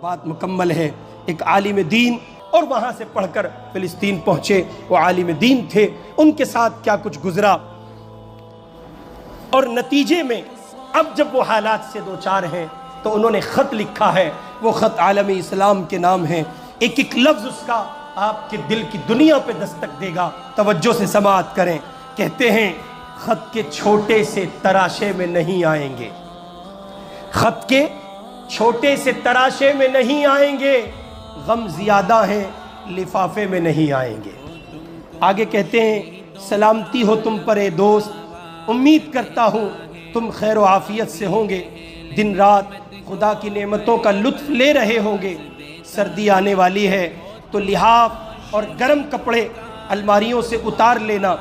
بات مکمل ہے۔ ایک عالم دین اور وہاں سے پڑھ کر فلسطین پہنچے، وہ عالم دین تھے، ان کے ساتھ کیا کچھ گزرا، اور نتیجے میں اب جب وہ حالات سے دوچار ہیں تو انہوں نے خط لکھا ہے، وہ خط عالم اسلام کے نام ہے۔ ایک ایک لفظ اس کا آپ کے دل کی دنیا پہ دستک دے گا، توجہ سے سماعت کریں۔ کہتے ہیں خط کے چھوٹے سے تراشے میں نہیں آئیں گے، خط کے چھوٹے سے تراشے میں نہیں آئیں گے، غم زیادہ ہیں لفافے میں نہیں آئیں گے۔ آگے کہتے ہیں سلامتی ہو تم پر اے دوست، امید کرتا ہوں تم خیر و عافیت سے ہوں گے، دن رات خدا کی نعمتوں کا لطف لے رہے ہوں گے۔ سردی آنے والی ہے تو لحاف اور گرم کپڑے الماریوں سے اتار لینا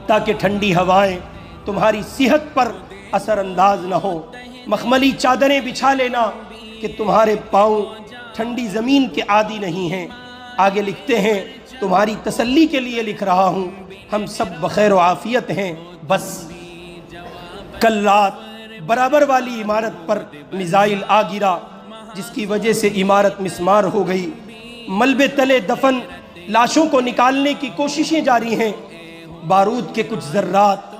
تاکہ ٹھنڈی ہوائیں تمہاری صحت پر اثر انداز نہ ہو، مخملی چادریں بچھا لینا کہ تمہارے پاؤں ٹھنڈی زمین کے عادی نہیں ہیں۔ آگے لکھتے ہیں تمہاری تسلی کے لیے لکھ رہا ہوں، ہم سب بخیر و عافیت ہیں، بس کل رات برابر والی عمارت پر میزائل آ گرا جس کی وجہ سے عمارت مسمار ہو گئی، ملبے تلے دفن لاشوں کو نکالنے کی کوششیں جاری ہیں، بارود کے کچھ ذرات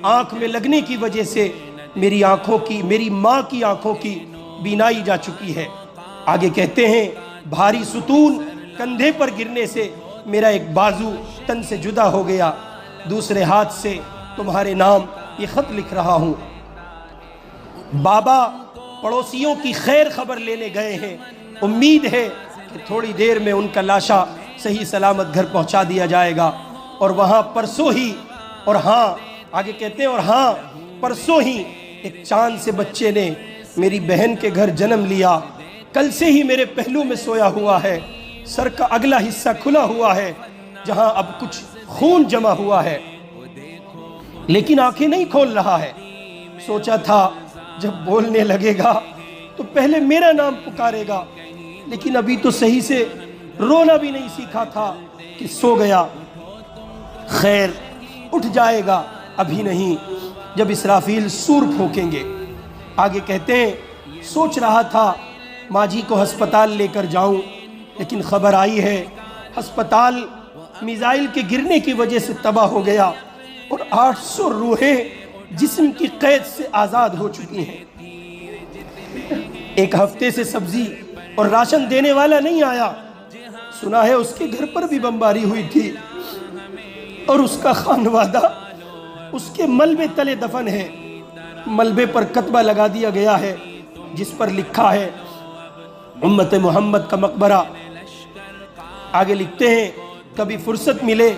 آنکھ میں لگنے کی وجہ سے میری ماں کی آنکھوں کی بینائی جا چکی ہے۔ آگے کہتے ہیں بھاری ستون کندھے پر گرنے سے میرا ایک بازو تن سے جدا ہو گیا، دوسرے ہاتھ سے تمہارے نام یہ خط لکھ رہا ہوں۔ بابا پڑوسیوں کی خیر خبر لینے گئے ہیں، امید ہے کہ تھوڑی دیر میں ان کا لاشا صحیح سلامت گھر پہنچا دیا جائے گا، اور وہاں پرسوں ہی، اور ہاں آگے کہتے ہیں اور ہاں پرسوں ہی ایک چاند سے بچے نے میری بہن کے گھر جنم لیا، کل سے ہی میرے پہلو میں سویا ہوا ہے، سر کا اگلا حصہ کھلا ہوا ہے جہاں اب کچھ خون جمع ہوا ہے، لیکن آنکھیں نہیں کھول رہا ہے۔ سوچا تھا جب بولنے لگے گا تو پہلے میرا نام پکارے گا، لیکن ابھی تو صحیح سے رونا بھی نہیں سیکھا تھا کہ سو گیا، خیر اٹھ جائے گا ابھی نہیں، جب اسرافیل سور پھونکیں گے۔ آگے کہتے ہیں سوچ رہا تھا ماں جی کو ہسپتال لے کر جاؤں، لیکن خبر آئی ہے ہسپتال میزائل کے گرنے کی وجہ سے تباہ ہو گیا اور 800 روحیں جسم کی قید سے آزاد ہو چکی ہیں۔ ایک ہفتے سے سبزی اور راشن دینے والا نہیں آیا، سنا ہے اس کے گھر پر بھی بمباری ہوئی تھی اور اس کا خانوادہ اس کے ملبے تلے دفن ہے۔ ملبے پر کتبہ لگا دیا گیا ہے جس پر لکھا ہے امت محمد کا مقبرہ۔ آگے لکھتے ہیں کبھی فرصت ملے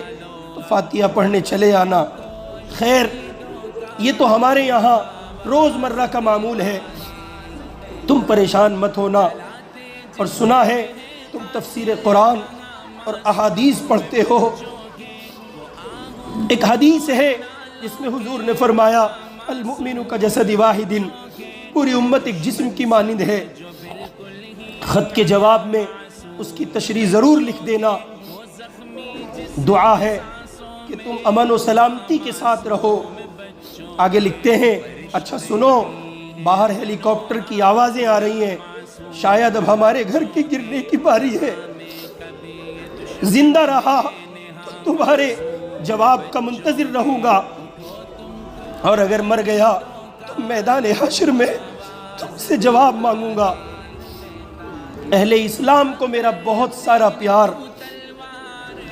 تو فاتحہ پڑھنے چلے آنا۔ خیر یہ تو ہمارے یہاں روز مرہ کا معمول ہے، تم پریشان مت ہونا۔ اور سنا ہے تم تفسیر قرآن اور احادیث پڑھتے ہو، ایک حدیث ہے جس میں حضور نے فرمایا المؤمن کا جسد واحد، پوری امت ایک جسم کی مانند ہے۔ خط کے جواب میں اس کی تشریح ضرور لکھ دینا، دعا ہے کہ تم امن و سلامتی کے ساتھ رہو۔ آگے لکھتے ہیں اچھا سنو، باہر ہیلی کاپٹر کی آوازیں آ رہی ہیں، شاید اب ہمارے گھر کے گرنے کی باری ہے، زندہ رہا تو تمہارے جواب کا منتظر رہوں گا، اور اگر مر گیا تو میدان حشر میں تم سے جواب مانگوں گا۔ اہل اسلام کو میرا بہت سارا پیار۔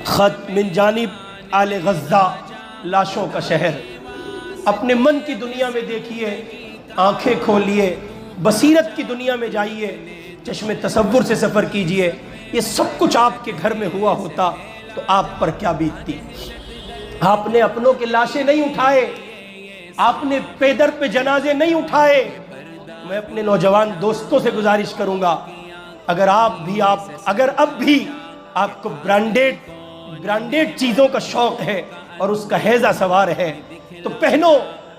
خط من جانب آل غزہ، لاشوں کا شہر۔ اپنے من کی دنیا میں دیکھیے، آنکھیں کھولیے، بصیرت کی دنیا میں جائیے، چشم تصور سے سفر کیجئے، یہ سب کچھ آپ کے گھر میں ہوا ہوتا تو آپ پر کیا بیتتی۔ آپ نے اپنوں کے لاشیں نہیں اٹھائے، آپ نے پیدر پہ جنازے نہیں اٹھائے۔ میں اپنے نوجوان دوستوں سے گزارش کروں گا، اگر اب بھی آپ کو برانڈیڈ چیزوں کا شوق ہے اور اس کا ہیضہ سوار ہے تو پہنو،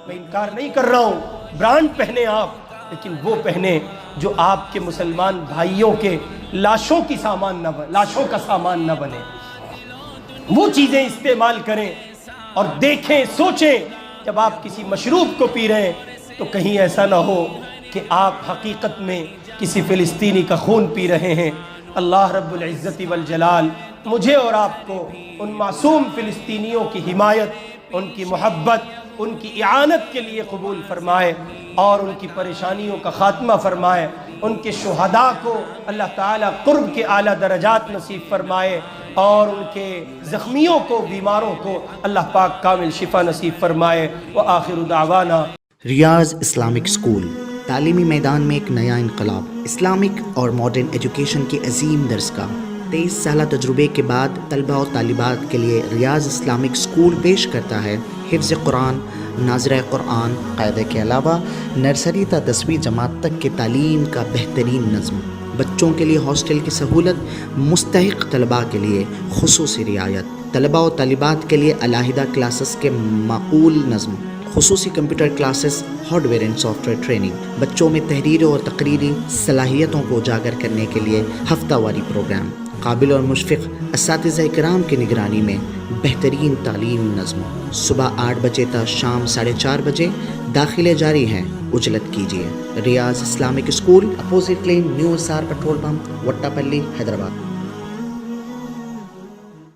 میں انکار نہیں کر رہا ہوں، برانڈ پہنے آپ، لیکن وہ پہنے جو آپ کے مسلمان بھائیوں کے لاشوں کا سامان نہ بنے۔ وہ چیزیں استعمال کریں اور دیکھیں، سوچیں، جب آپ کسی مشروب کو پی رہے ہیں تو کہیں ایسا نہ ہو کہ آپ حقیقت میں کسی فلسطینی کا خون پی رہے ہیں. اللہ رب العزت والجلال مجھے اور آپ کو ان معصوم فلسطینیوں کی حمایت، ان کی محبت، ان کی اعانت کے لیے قبول فرمائے اور ان کی پریشانیوں کا خاتمہ فرمائے. ان کے شہداء کو اللہ تعالیٰ قرب کے اعلیٰ درجات نصیب فرمائے اور ان کے زخمیوں کو، بیماروں کو اللہ پاک کامل شفا نصیب فرمائے. وآخر دعوانا ریاض اسلامک اسکول تعلیمی میدان میں ایک نیا انقلاب. اسلامک اور ماڈرن ایجوکیشن کی عظیم درسگاہ. 23 سالہ تجربے کے بعد طلبہ و طالبات کے لیے ریاض اسلامک اسکول پیش کرتا ہے حفظ قرآن، ناظرہ قرآن، قاعدے کے علاوہ نرسری تا 10ویں جماعت تک کے تعلیم کا بہترین نظم. بچوں کے لیے ہاسٹل کی سہولت، مستحق طلباء کے لیے خصوصی رعایت، طلباء و طالبات کے لیے علیحدہ کلاسز کے معقول نظم، خصوصی computer classes, hard where and soft where training. بچوں میں تحریری اور تقریری صلاحیتوں کو اجاگر کرنے کے لیے ہفتہ واری پروگرام. قابل اور مشفق اساتذہ کرام کی نگرانی میں بہترین تعلیم نظم. صبح 8 بجے تا شام 4:30 بجے. داخلے جاری ہیں، اجلت کیجیے. Riaz Islamic school, opposite lane, new SR petrol pump, Wattepally, Hyderabad.